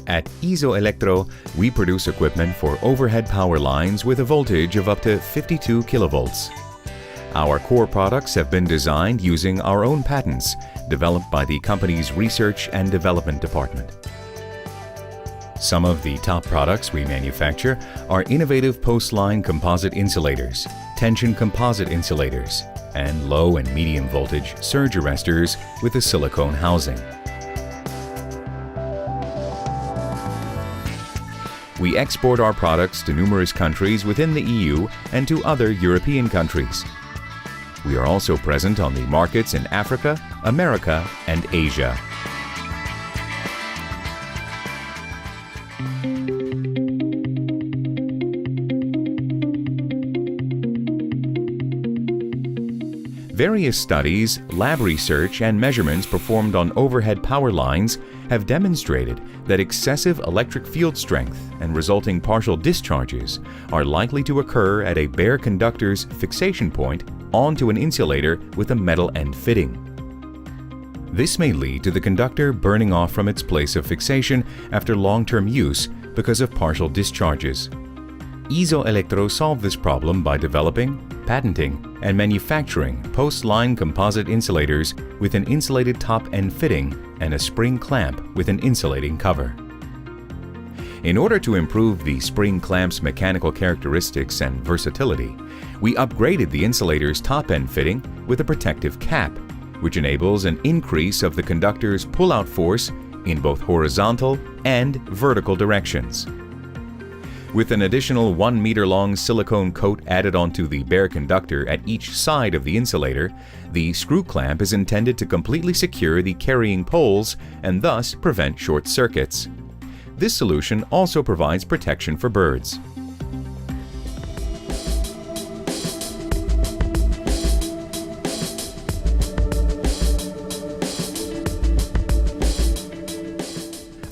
At Izoelektro, we produce equipment for overhead power lines with a voltage of up to 52 kilovolts. Our core products have been designed using our own patents, developed by the company's research and development department. Some of the top products we manufacture are innovative post-line composite insulators, tension composite insulators, and low and medium voltage surge arresters with a silicone housing. We export our products to numerous countries within the EU and to other European countries. We are also present on the markets in Africa, America, and Asia. Various studies, lab research, and measurements performed on overhead power lines have demonstrated that excessive electric field strength and resulting partial discharges are likely to occur at a bare conductor's fixation point onto an insulator with a metal end fitting. This may lead to the conductor burning off from its place of fixation after long-term use because of partial discharges. Izoelektro solved this problem by developing, patenting, and manufacturing post-line composite insulators with an insulated top-end fitting and a spring clamp with an insulating cover. In order to improve the spring clamp's mechanical characteristics and versatility, we upgraded the insulator's top-end fitting with a protective cap, which enables an increase of the conductor's pull-out force in both horizontal and vertical directions. With an additional 1 meter long silicone coat added onto the bare conductor at each side of the insulator, the screw clamp is intended to completely secure the carrying poles and thus prevent short circuits. This solution also provides protection for birds.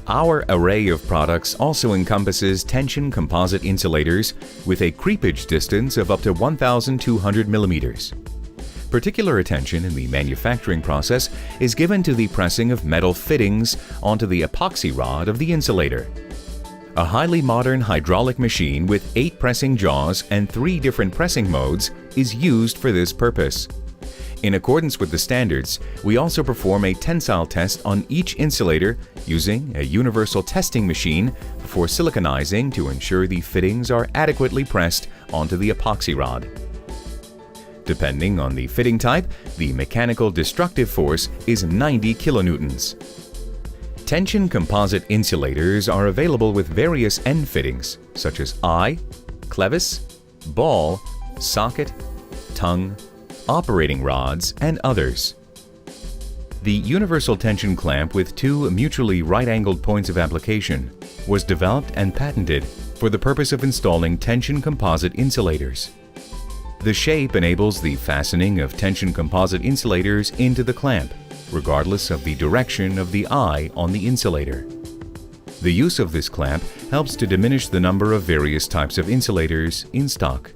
Our array of products also encompasses tension composite insulators with a creepage distance of up to 1,200 millimeters. Particular attention in the manufacturing process is given to the pressing of metal fittings onto the epoxy rod of the insulator. A highly modern hydraulic machine with 8 pressing jaws and 3 different pressing modes is used for this purpose. In accordance with the standards, we also perform a tensile test on each insulator using a universal testing machine before siliconizing to ensure the fittings are adequately pressed onto the epoxy rod. Depending on the fitting type, the mechanical destructive force is 90 kilonewtons. Tension composite insulators are available with various end fittings such as eye, clevis, ball, socket, tongue, operating rods, and others. The universal tension clamp with 2 mutually right-angled points of application was developed and patented for the purpose of installing tension composite insulators. The shape enables the fastening of tension composite insulators into the clamp, regardless of the direction of the eye on the insulator. The use of this clamp helps to diminish the number of various types of insulators in stock.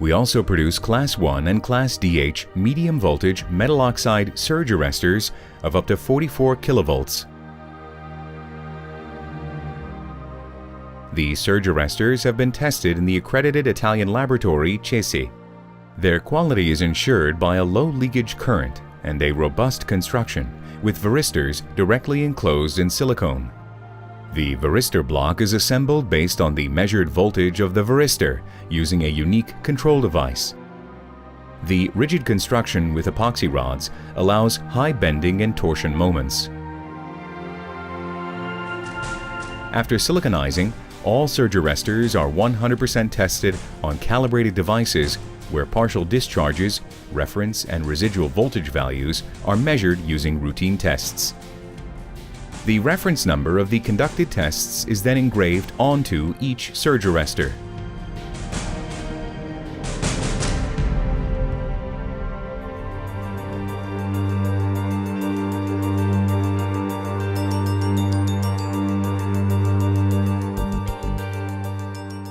We also produce Class 1 and Class DH medium voltage metal oxide surge arresters of up to 44 kilovolts. The surge arresters have been tested in the accredited Italian laboratory CESI. Their quality is ensured by a low leakage current and a robust construction with varistors directly enclosed in silicone. The varistor block is assembled based on the measured voltage of the varistor using a unique control device. The rigid construction with epoxy rods allows high bending and torsion moments. After siliconizing, all surge arresters are 100% tested on calibrated devices where partial discharges, reference, and residual voltage values are measured using routine tests. The reference number of the conducted tests is then engraved onto each surge arrestor.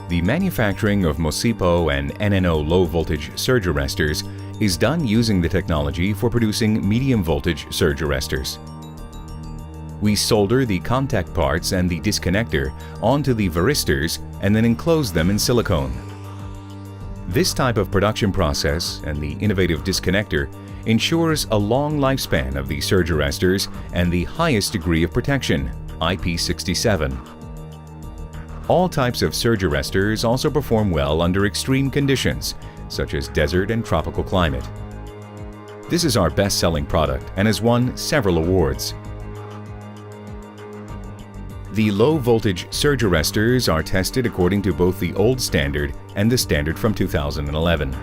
The manufacturing of MOSIPO and NNO low-voltage surge arresters is done using the technology for producing medium-voltage surge arresters. We solder the contact parts and the disconnector onto the varistors and then enclose them in silicone. This type of production process and the innovative disconnector ensures a long lifespan of the surge arresters and the highest degree of protection, IP67. All types of surge arresters also perform well under extreme conditions, such as desert and tropical climate. This is our best-selling product and has won several awards. The low-voltage surge arresters are tested according to both the old standard and the standard from 2011.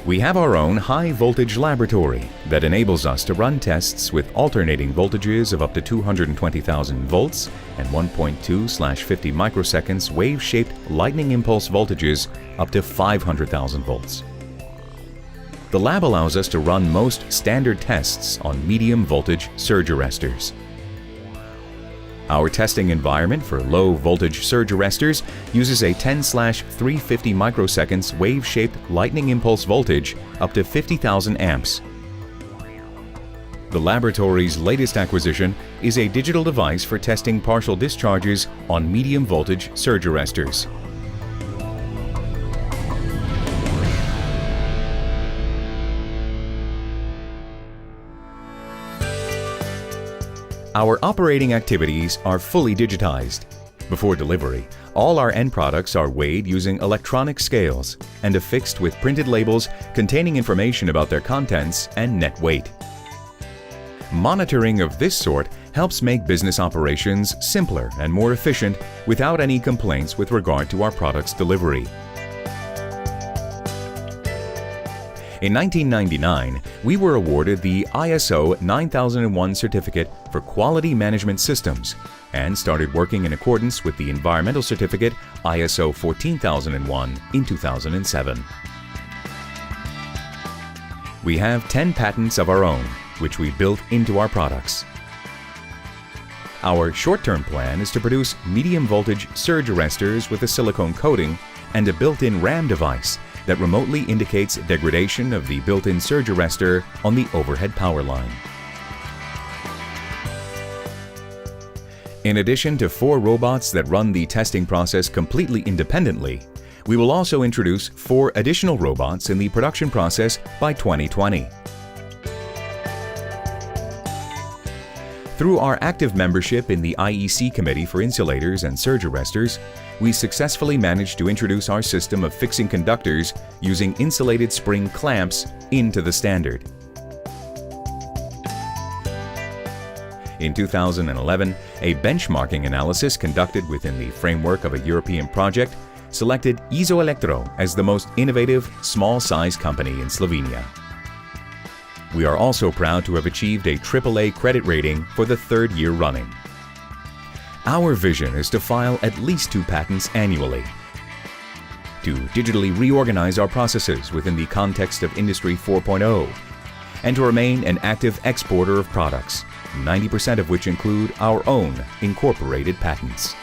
We have our own high-voltage laboratory that enables us to run tests with alternating voltages of up to 220,000 volts and 1.2/50 microseconds wave-shaped lightning impulse voltages up to 500,000 volts. The lab allows us to run most standard tests on medium-voltage surge arresters. Our testing environment for low-voltage surge arresters uses a 10/350 microseconds wave-shaped lightning impulse voltage up to 50,000 amps. The laboratory's latest acquisition is a digital device for testing partial discharges on medium-voltage surge arresters. Our operating activities are fully digitized. Before delivery, all our end products are weighed using electronic scales and affixed with printed labels containing information about their contents and net weight. Monitoring of this sort helps make business operations simpler and more efficient without any complaints with regard to our product's delivery. In 1999, we were awarded the ISO 9001 certificate for quality management systems and started working in accordance with the environmental certificate ISO 14001 in 2007. We have 10 patents of our own, which we built into our products. Our short-term plan is to produce medium-voltage surge arresters with a silicone coating and a built-in RAM device that remotely indicates degradation of the built-in surge arrestor on the overhead power line. In addition to 4 robots that run the testing process completely independently, we will also introduce 4 additional robots in the production process by 2020. Through our active membership in the IEC Committee for Insulators and Surge Arresters, we successfully managed to introduce our system of fixing conductors using insulated spring clamps into the standard. In 2011, a benchmarking analysis conducted within the framework of a European project selected Izoelektro as the most innovative, small-size company in Slovenia. We are also proud to have achieved a AAA credit rating for the 3rd year running. Our vision is to file at least 2 patents annually, to digitally reorganize our processes within the context of Industry 4.0, and to remain an active exporter of products, 90% of which include our own incorporated patents.